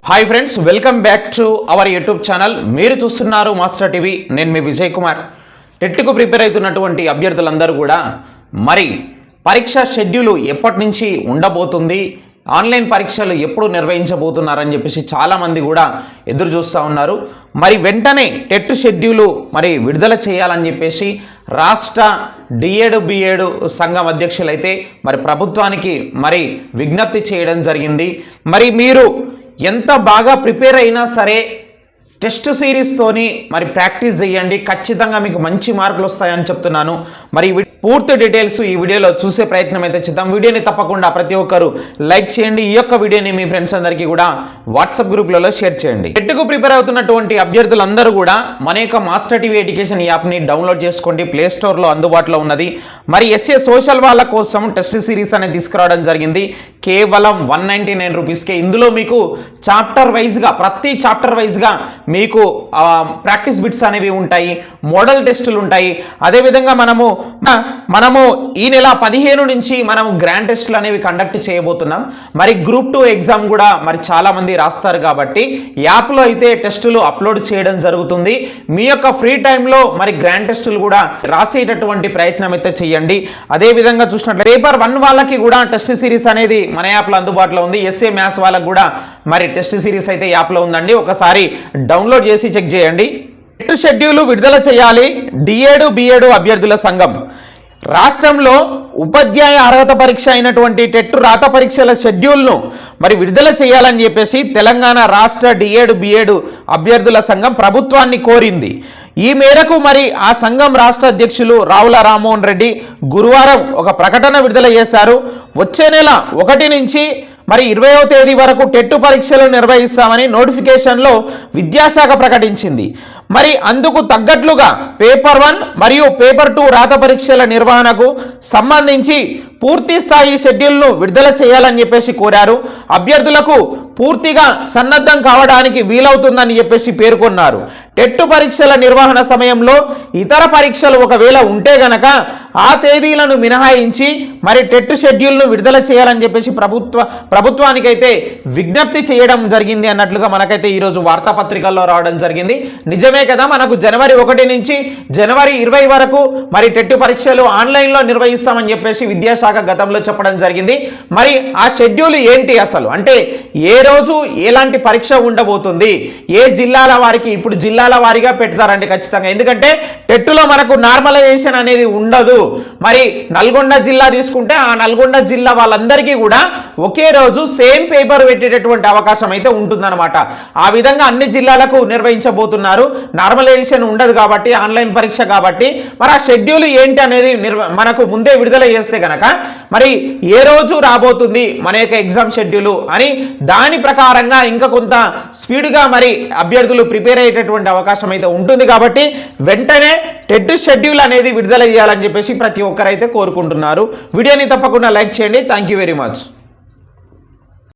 Hi friends, welcome back to our YouTube channel. మీరు చూస్తున్నారు master TV. నేను మీ Vijay Kumar. టెట్కు prepare అవుతున్నటువంటి అభ్యర్థులందరూ కూడా మరి పరీక్ష షెడ్యూల్ ఎప్పటి నుంచి ఉండబోతుంది, ఆన్లైన్ పరీక్షలు ఎప్పుడు నిర్వహించబోతున్నారని చెప్పేసి చాలామంది కూడా ఎదురు చూస్తూ ఉన్నారు. మరి వెంటనే టెట్ షెడ్యూలు మరి విడుదల చేయాలని చెప్పేసి రాష్ట్ర డిఏడ్ బిఏడ్ సంఘం అధ్యక్షులైతే మరి ప్రభుత్వానికి మరి విజ్ఞప్తి చేయడం జరిగింది. మరి మీరు ఎంత బాగా ప్రిపేర్ అయినా సరే టెస్ట్ సిరీస్తోని మరి ప్రాక్టీస్ చేయండి, ఖచ్చితంగా మీకు మంచి మార్కులు వస్తాయని చెప్తున్నాను. మరి పూర్తి డీటెయిల్స్ ఈ వీడియోలో చూసే ప్రయత్నం అయితే చేద్దాం. వీడియోని తప్పకుండా ప్రతి ఒక్కరు లైక్ చేయండి. ఈ యొక్క వీడియోని మీ ఫ్రెండ్స్ అందరికీ కూడా వాట్సాప్ గ్రూప్లలో షేర్ చేయండి. టెట్కు ప్రిపేర్ అవుతున్నటువంటి అభ్యర్థులందరూ కూడా మన యొక్క మాస్టర్ టీవీ ఎడ్యుకేషన్ యాప్ని డౌన్లోడ్ చేసుకోండి. ప్లే స్టోర్లో అందుబాటులో ఉన్నది. మరి ఎస్ఏ సోషల్ వాళ్ళ కోసం టెస్ట్ సిరీస్ అనేది తీసుకురావడం జరిగింది. కేవలం 199 రూపీస్కే. ఇందులో మీకు చాప్టర్ వైజ్గా ప్రతి చాప్టర్ వైజ్గా మీకు ప్రాక్టీస్ బిట్స్ అనేవి ఉంటాయి, మోడల్ టెస్టులు ఉంటాయి. అదేవిధంగా మనము ఈ నెల 15 నుంచి మనము గ్రాండ్ టెస్టులు అనేవి కండక్ట్ చేయబోతున్నాం. మరి గ్రూప్ 2 ఎగ్జామ్ కూడా మరి చాలామంది రాస్తారు కాబట్టి యాప్లో అయితే టెస్టులు అప్లోడ్ చేయడం జరుగుతుంది. మీ యొక్క ఫ్రీ టైంలో మరి గ్రాండ్ టెస్టులు కూడా రాసేటటువంటి ప్రయత్నం అయితే చేయండి. అదేవిధంగా చూసినట్లయితే పేపర్ 1 వాళ్ళకి కూడా టెస్ట్ సిరీస్ అనేది మన యాప్లో అందుబాటులో ఉంది. ఎస్ఏ మ్యాథ్స్ వాళ్ళకి కూడా మరి టెస్ట్ సిరీస్ అయితే యాప్లో ఉందండి. ఒకసారి డౌన్లోడ్ చేసి చెక్ చేయండి. టెట్ షెడ్యూల్ విడుదల చేయాలి డిఏడ్ బిఏడ్ అభ్యర్థుల సంఘం. రాష్ట్రంలో ఉపాధ్యాయ అర్హత పరీక్ష అయినటువంటి టెట్ రాత పరీక్షల షెడ్యూల్ను మరి విడుదల చేయాలని చెప్పేసి తెలంగాణ రాష్ట్ర డిఏడ్ బిఏడ్ అభ్యర్థుల సంఘం ప్రభుత్వాన్ని కోరింది. ఈ మేరకు మరి ఆ సంఘం రాష్ట్ర అధ్యక్షులు రావుల రామ్మోహన్ రెడ్డి గురువారం ఒక ప్రకటన విడుదల చేశారు. వచ్చే నెల 1 నుంచి మరి 20వ తేదీ వరకు టెట్ పరీక్షలు నిర్వహిస్తామని నోటిఫికేషన్లో విద్యాశాఖ ప్రకటించింది. మరి అందుకు తగ్గట్లుగా పేపర్ 1 మరియు పేపర్ 2 రాత పరీక్షల నిర్వహణకు సంబంధించి పూర్తి స్థాయి షెడ్యూల్ను విడుదల చేయాలని చెప్పేసి కోరారు. అభ్యర్థులకు పూర్తిగా సన్నద్ధం కావడానికి వీలవుతుందని చెప్పేసి పేర్కొన్నారు. టెట్ పరీక్షల నిర్వహణ సమయంలో ఇతర పరీక్షలు ఒకవేళ ఉంటే గనక ఆ తేదీలను మినహాయించి మరి టెట్ షెడ్యూల్ను విడుదల చేయాలని చెప్పేసి ప్రభుత్వానికైతే విజ్ఞప్తి చేయడం జరిగింది అన్నట్లుగా మనకైతే ఈరోజు వార్తాపత్రికల్లో రావడం జరిగింది. నిజమే కదా, మనకు జనవరి 1 నుంచి జనవరి 20 వరకు మరి టెట్ పరీక్షలు ఆన్లైన్లో నిర్వహిస్తామని చెప్పేసి విద్యాశాఖ గతంలో చెప్పడం జరిగింది. మరి ఆ షెడ్యూల్ ఏంటి అసలు అంటే ఏ రోజు ఎలాంటి పరీక్ష ఉండబోతుంది, ఏ జిల్లాల వారికి ఇప్పుడు జిల్లాల వారీగా పెడతారండి ఖచ్చితంగా. ఎందుకంటే టెట్లో మనకు నార్మలైజేషన్ అనేది ఉండదు. మరి నల్గొండ జిల్లా తీసుకుంటే ఆ నల్గొండ జిల్లా వాళ్ళందరికీ కూడా ఒకే రోజు సేమ్ పేపర్ పెట్టేటటువంటి అవకాశం అయితే ఉంటుందన్నమాట. ఆ విధంగా అన్ని జిల్లాలకు నిర్వహించబోతున్నారు. నార్మలైజేషన్ ఉండదు కాబట్టి ఆన్లైన్ పరీక్ష కాబట్టి మరి ఆ షెడ్యూల్ ఏంటి అనేది మనకు ముందే విడుదల చేస్తే కనుక మరి ఏ రోజు రాబోతుంది మన యొక్క ఎగ్జామ్ షెడ్యూల్ అని దాని ప్రకారంగా ఇంకా కొంత స్పీడ్గా మరి అభ్యర్థులు ప్రిపేర్ అయ్యేటటువంటి అవకాశం అయితే ఉంటుంది. కాబట్టి వెంటనే టెట్ షెడ్యూల్ అనేది విడుదల చేయాలని చెప్పేసి ప్రతి ఒక్కరైతే కోరుకుంటున్నారు. వీడియోని తప్పకుండా లైక్ చేయండి. Thank you very much.